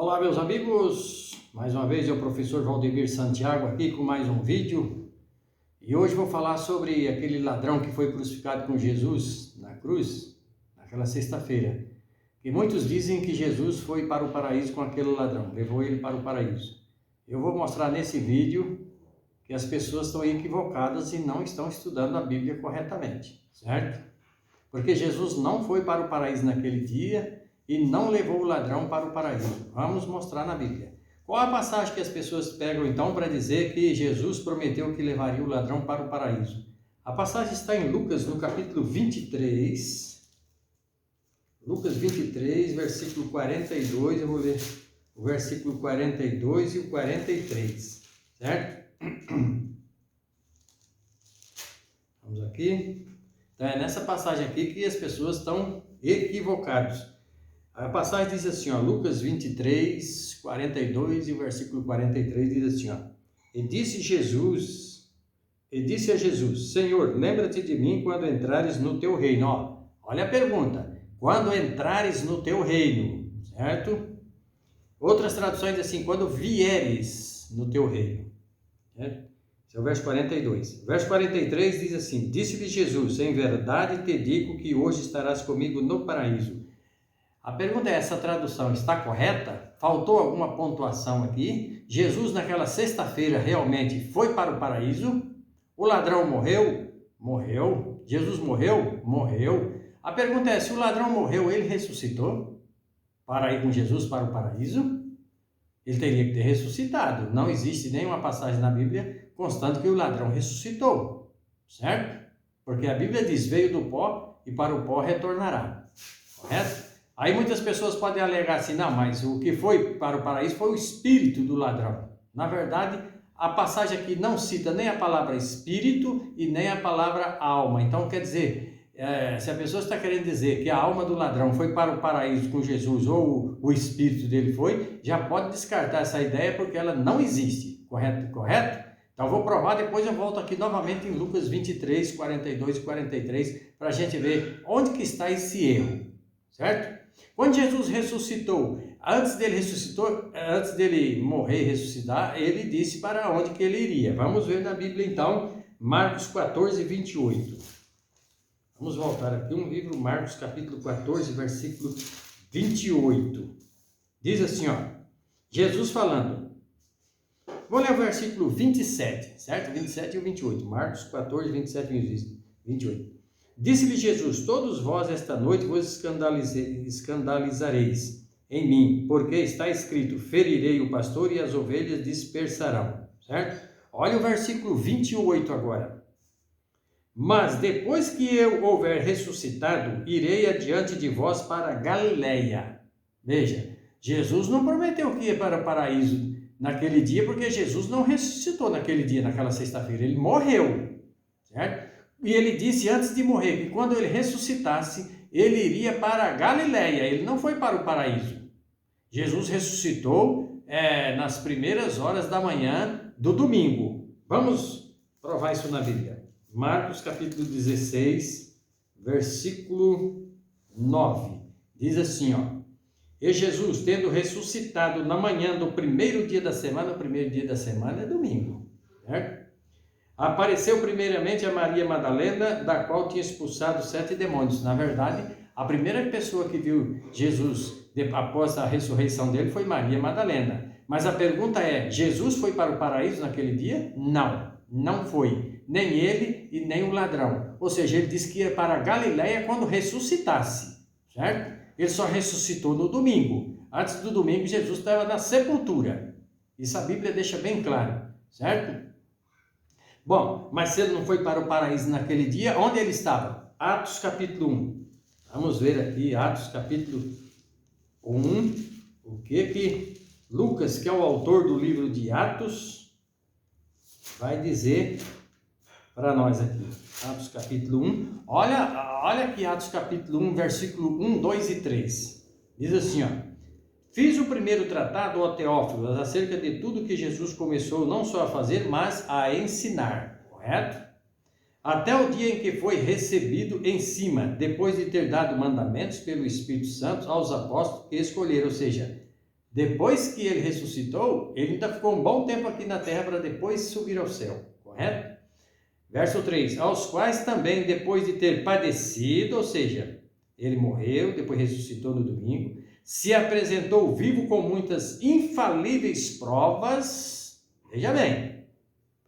Olá, meus amigos, mais uma vez é o professor Valdemir Santiago aqui com mais um vídeo e hoje vou falar sobre aquele ladrão que foi crucificado com Jesus na cruz, naquela sexta-feira, e muitos dizem que Jesus foi para o paraíso com aquele ladrão, levou ele para o paraíso. Eu vou mostrar nesse vídeo que as pessoas estão equivocadas e não estão estudando a Bíblia corretamente, certo? Porque Jesus não foi para o paraíso naquele dia e não levou o ladrão para o paraíso. Vamos mostrar na Bíblia. Qual a passagem que as pessoas pegam então para dizer que Jesus prometeu que levaria o ladrão para o paraíso? A passagem está em Lucas, no capítulo 23. Lucas 23, versículo 42. Eu vou ler o versículo 42 e o 43, certo? Vamos aqui. Então é nessa passagem aqui que as pessoas estão equivocadas. A passagem diz assim, ó, Lucas 23, 42 e o versículo 43 diz assim, ó, e disse a Jesus, Senhor, lembra-te de mim quando entrares no teu reino. Ó, olha a pergunta, quando entrares no teu reino, certo? Outras traduções dizem assim, quando vieres no teu reino, certo? Esse é o verso 42. O verso 43 diz assim, disse-lhe Jesus, em verdade te digo que hoje estarás comigo no paraíso. A pergunta é, essa tradução está correta? Faltou alguma pontuação aqui? Jesus naquela sexta-feira realmente foi para o paraíso? O ladrão morreu? Morreu. Jesus morreu? Morreu. A pergunta é, se o ladrão morreu, ele ressuscitou para ir com Jesus para o paraíso? Ele teria que ter ressuscitado. Não existe nenhuma passagem na Bíblia constando que o ladrão ressuscitou, certo? Porque a Bíblia diz, veio do pó e para o pó retornará, correto? Aí muitas pessoas podem alegar assim, não, mas o que foi para o paraíso foi o espírito do ladrão. Na verdade, a passagem aqui não cita nem a palavra espírito e nem a palavra alma. Então, quer dizer, se a pessoa está querendo dizer que a alma do ladrão foi para o paraíso com Jesus ou o espírito dele foi, já pode descartar essa ideia porque ela não existe, correto? Correto? Então, vou provar, depois eu volto aqui novamente em Lucas 23, 42 e 43 para a gente ver onde que está esse erro, certo? Quando Jesus ressuscitou, antes dele morrer e ressuscitar, ele disse para onde que ele iria. Vamos ver na Bíblia então, Marcos 14, 28. Vamos voltar aqui um livro, Marcos capítulo 14, versículo 28. Diz assim, ó, Jesus falando. Vou ler o versículo 27, certo? 27 e o 28. Marcos 14, 27 e 28. Disse-lhe Jesus, todos vós esta noite vos escandalizareis em mim, porque está escrito, ferirei o pastor e as ovelhas dispersarão, certo? Olha o versículo 28 agora. Mas depois que eu houver ressuscitado, irei adiante de vós para Galileia. Veja, Jesus não prometeu que ia para o paraíso naquele dia, porque Jesus não ressuscitou naquele dia, naquela sexta-feira, ele morreu, certo? E ele disse antes de morrer que quando ele ressuscitasse, ele iria para a Galileia, ele não foi para o paraíso. Jesus ressuscitou nas primeiras horas da manhã do domingo. Vamos provar isso na Bíblia. Marcos capítulo 16, versículo 9. Diz assim, ó. E Jesus, tendo ressuscitado na manhã do primeiro dia da semana, o primeiro dia da semana é domingo, certo? Apareceu primeiramente a Maria Madalena, da qual tinha expulsado 7 demônios. Na verdade, a primeira pessoa que viu Jesus após a ressurreição dele foi Maria Madalena. Mas a pergunta é, Jesus foi para o paraíso naquele dia? Não, não foi. Nem ele e nem o ladrão. Ou seja, ele disse que ia para a Galileia quando ressuscitasse, certo? Ele só ressuscitou no domingo. Antes do domingo, Jesus estava na sepultura. Isso a Bíblia deixa bem claro, certo? Bom, mas se ele não foi para o paraíso naquele dia, onde ele estava? Atos capítulo 1. Vamos ver aqui, Atos capítulo 1, o que Lucas, que é o autor do livro de Atos, vai dizer para nós aqui. Atos capítulo 1, olha aqui Atos capítulo 1, versículo 1, 2 e 3. Diz assim, ó. Fiz o primeiro tratado, ó Teófilo, acerca de tudo que Jesus começou não só a fazer, mas a ensinar, correto? Até o dia em que foi recebido em cima, depois de ter dado mandamentos pelo Espírito Santo aos apóstolos que escolheram, ou seja, Depois que ele ressuscitou, ele ainda ficou um bom tempo aqui na terra para depois subir ao céu, correto? Verso 3, aos quais também, depois de ter padecido, ou seja, ele morreu, depois ressuscitou no domingo, se apresentou vivo com muitas infalíveis provas, veja bem,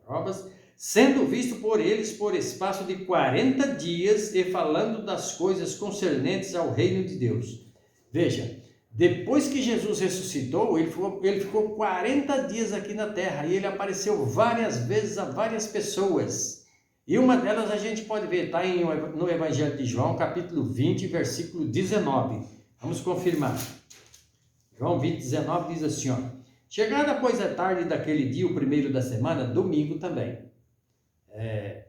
provas, sendo visto por eles por espaço de 40 dias e falando das coisas concernentes ao reino de Deus. Veja, depois que Jesus ressuscitou, ele ficou 40 dias aqui na terra e ele apareceu várias vezes a várias pessoas. E uma delas a gente pode ver, está no Evangelho de João, capítulo 20, versículo 19. Vamos confirmar. João 20, 19 diz assim, ó, chegada, pois, a tarde daquele dia, o primeiro da semana, domingo também,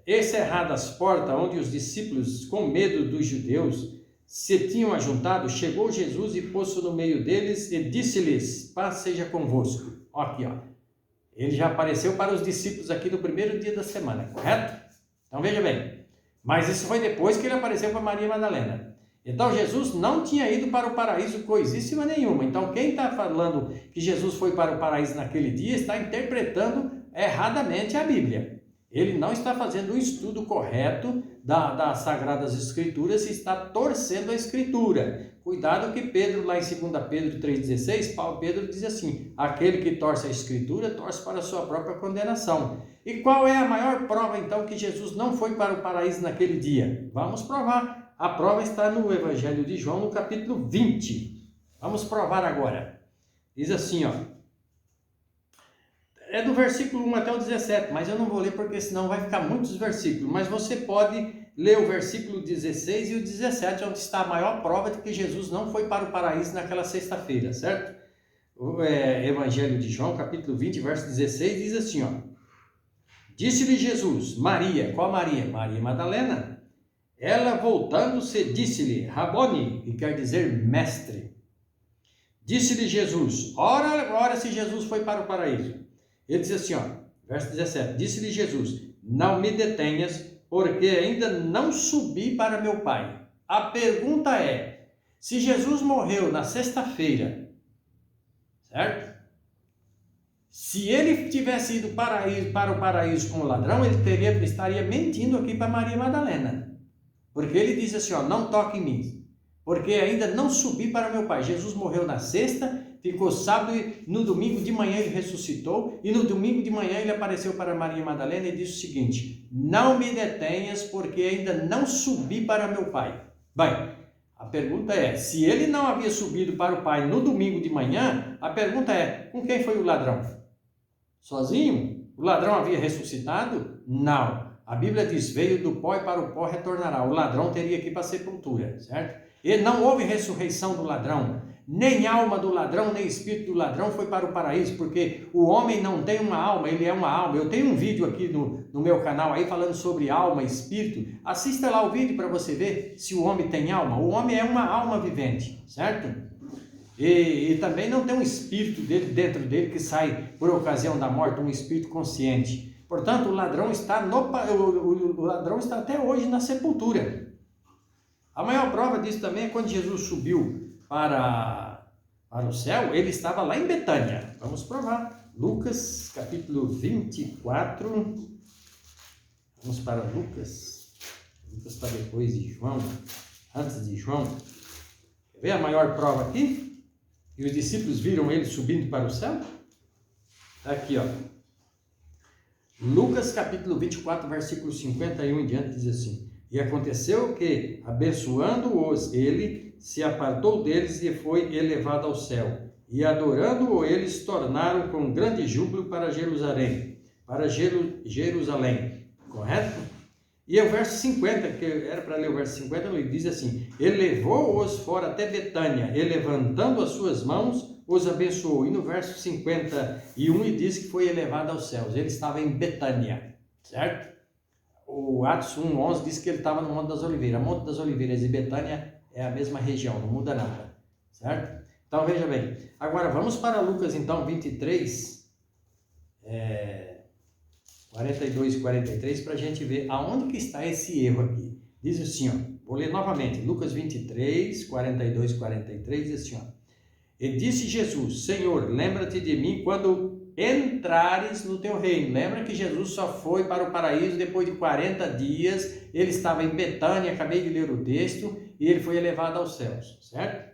encerradas as portas, onde os discípulos, com medo dos judeus, se tinham ajuntado, chegou Jesus e pôs-se no meio deles e disse-lhes, paz seja convosco. Aqui, ó. Ele já apareceu para os discípulos aqui no primeiro dia da semana, correto? Então veja bem, mas isso foi depois que ele apareceu para Maria Madalena. Então Jesus não tinha ido para o paraíso coisíssima nenhuma. Então quem está falando que Jesus foi para o paraíso naquele dia está interpretando erradamente a Bíblia. Ele não está fazendo um estudo correto das Sagradas Escrituras e está torcendo a Escritura. Cuidado que Pedro, lá em 2 Pedro 3,16, Pedro diz assim, aquele que torce a Escritura, torce para a sua própria condenação. E qual é a maior prova, então, que Jesus não foi para o paraíso naquele dia? Vamos provar. A prova está no Evangelho de João, no capítulo 20. Vamos provar agora. Diz assim, ó. É do versículo 1 até o 17, mas eu não vou ler porque senão vai ficar muitos versículos. Mas você pode ler o versículo 16 e o 17, onde está a maior prova de que Jesus não foi para o paraíso naquela sexta-feira, certo? O Evangelho de João, capítulo 20, verso 16, diz assim, ó. Disse-lhe Jesus, Maria, qual Maria? Maria Madalena. Ela, voltando-se, disse-lhe, Raboni, que quer dizer mestre. Disse-lhe Jesus, ora se Jesus foi para o paraíso. Ele disse assim, ó, verso 17, disse-lhe Jesus, não me detenhas, porque ainda não subi para meu Pai. A pergunta é, se Jesus morreu na sexta-feira, certo? Se ele tivesse ido para o paraíso como ladrão, ele estaria mentindo aqui para Maria Madalena. Porque ele diz assim, ó, não toque em mim, porque ainda não subi para meu Pai. Jesus morreu na sexta, ficou sábado e no domingo de manhã ele ressuscitou, e no domingo de manhã ele apareceu para Maria Madalena e disse o seguinte, não me detenhas, porque ainda não subi para meu Pai. Bem, a pergunta é, se ele não havia subido para o Pai no domingo de manhã, a pergunta é, com quem foi o ladrão? Sozinho? O ladrão havia ressuscitado? Não. A Bíblia diz, veio do pó e para o pó retornará. O ladrão teria que ir para a sepultura, certo? E não houve ressurreição do ladrão. Nem alma do ladrão, nem espírito do ladrão foi para o paraíso, porque o homem não tem uma alma, ele é uma alma. Eu tenho um vídeo aqui no meu canal aí falando sobre alma e espírito. Assista lá o vídeo para você ver se o homem tem alma. O homem é uma alma vivente, certo? E também não tem um espírito dentro dele que sai por ocasião da morte, um espírito consciente. Portanto, o ladrão está até hoje na sepultura. A maior prova disso também é quando Jesus subiu para o céu, ele estava lá em Betânia. Vamos provar. Lucas, capítulo 24. Vamos para Lucas. Lucas está depois de João, antes de João. Quer ver a maior prova aqui? E os discípulos viram ele subindo para o céu? Está aqui, ó. Lucas capítulo 24, versículo 51 em diante, diz assim, e aconteceu que, abençoando-os, ele se apartou deles e foi elevado ao céu. E adorando-o, eles tornaram com grande júbilo para Jerusalém. Correto? E o verso 50, que era para ler o verso 50, ele diz assim, elevou-os fora até Betânia, e levantando as suas mãos, os abençoou. E no verso 51, ele diz que foi elevado aos céus. Ele estava em Betânia, certo? O Atos 1:11 diz que ele estava no Monte das Oliveiras. Monte das Oliveiras e Betânia é a mesma região, não muda nada, certo? Então veja bem. Agora vamos para Lucas então 23, 42 e 43, para a gente ver aonde que está esse erro aqui. Diz assim, ó, vou ler novamente, Lucas 23, 42 e 43, diz assim, ó, E disse Jesus: Senhor, lembra-te de mim quando entrares no teu reino. Lembra que Jesus só foi para o paraíso depois de 40 dias. Ele estava em Betânia, acabei de ler o texto, e ele foi elevado aos céus, certo?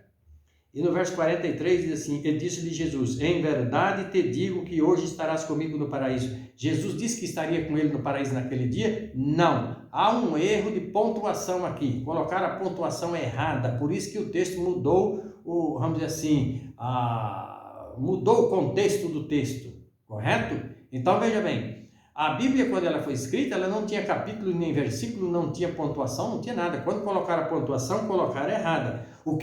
E no verso 43 diz assim: E disse-lhe Jesus: Em verdade te digo que hoje estarás comigo no paraíso. Jesus disse que estaria com ele no paraíso naquele dia? Não. Há um erro de pontuação aqui. Colocaram a pontuação errada. Por isso que o texto mudou, vamos dizer assim, mudou o contexto do texto. Correto? Então veja bem. A Bíblia, quando ela foi escrita, ela não tinha capítulo nem versículo, não tinha pontuação, não tinha nada. Quando colocaram a pontuação, colocaram errada. O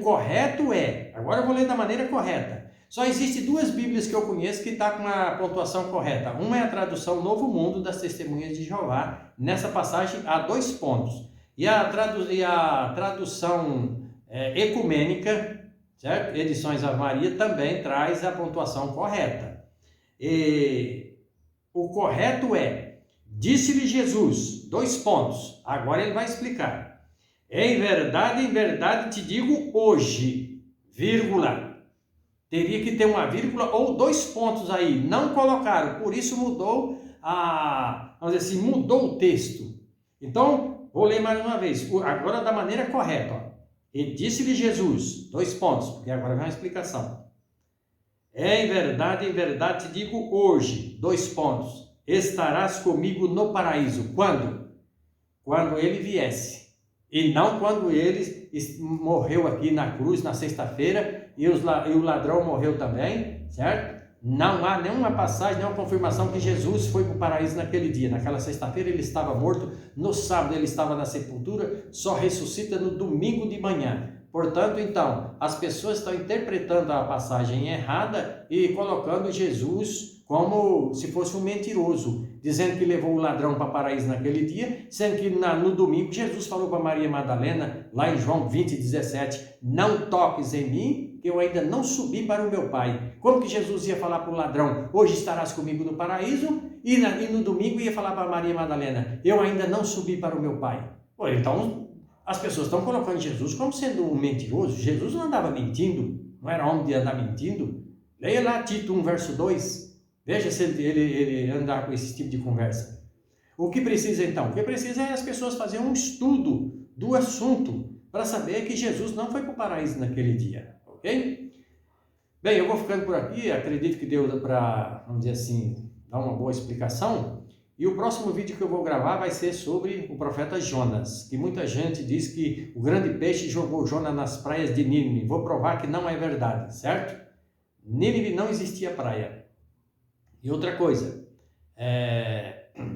correto é, agora eu vou ler da maneira correta. Só existem duas Bíblias que eu conheço que estão com a pontuação correta. Uma é a tradução Novo Mundo das Testemunhas de Jeová. Nessa passagem há 2 pontos. E a tradução ecumênica, certo? Edições Ave Maria, também traz a pontuação correta. O correto é: disse-lhe Jesus, 2 pontos. Agora ele vai explicar. Em verdade te digo hoje, vírgula. Teria que ter uma vírgula ou 2 pontos aí. Não colocaram, por isso mudou vamos dizer assim, mudou o texto. Então, vou ler mais uma vez. Agora da maneira correta. Ó. E disse-lhe Jesus, 2 pontos, porque agora vem uma explicação. Em verdade te digo hoje, 2 pontos. Estarás comigo no paraíso. Quando? Quando ele viesse. E não quando ele morreu aqui na cruz na sexta-feira e o ladrão morreu também, certo? Não há nenhuma passagem, nenhuma confirmação que Jesus foi para o paraíso naquele dia. Naquela sexta-feira ele estava morto, no sábado ele estava na sepultura, só ressuscita no domingo de manhã. Portanto, então, as pessoas estão interpretando a passagem errada e colocando Jesus como se fosse um mentiroso, dizendo que levou o ladrão para o paraíso naquele dia, sendo que no domingo Jesus falou para Maria Madalena, lá em João 20:17, não toques em mim, que eu ainda não subi para o meu Pai. Como que Jesus ia falar para o ladrão, hoje estarás comigo no paraíso, e no domingo ia falar para Maria Madalena, eu ainda não subi para o meu Pai? Pô, então, as pessoas estão colocando Jesus como sendo um mentiroso. Jesus não andava mentindo, não era homem de andar mentindo. Leia lá Tito 1, verso 2. Veja se ele andar com esse tipo de conversa. O que precisa então? O que precisa é as pessoas fazerem um estudo do assunto para saber que Jesus não foi para o paraíso naquele dia. Ok? Bem, eu vou ficando por aqui. Acredito que deu para, vamos dizer assim, dar uma boa explicação. E o próximo vídeo que eu vou gravar vai ser sobre o profeta Jonas, que muita gente diz que o grande peixe jogou Jonas nas praias de Nínive. Vou provar que não é verdade, certo? Nínive não existia praia. E outra coisa,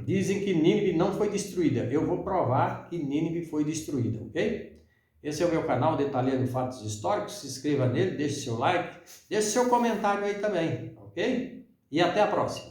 dizem que Nínive não foi destruída. Eu vou provar que Nínive foi destruída, ok? Esse é o meu canal Detalhando Fatos Históricos. Se inscreva nele, deixe seu like, deixe seu comentário aí também, ok? E até a próxima.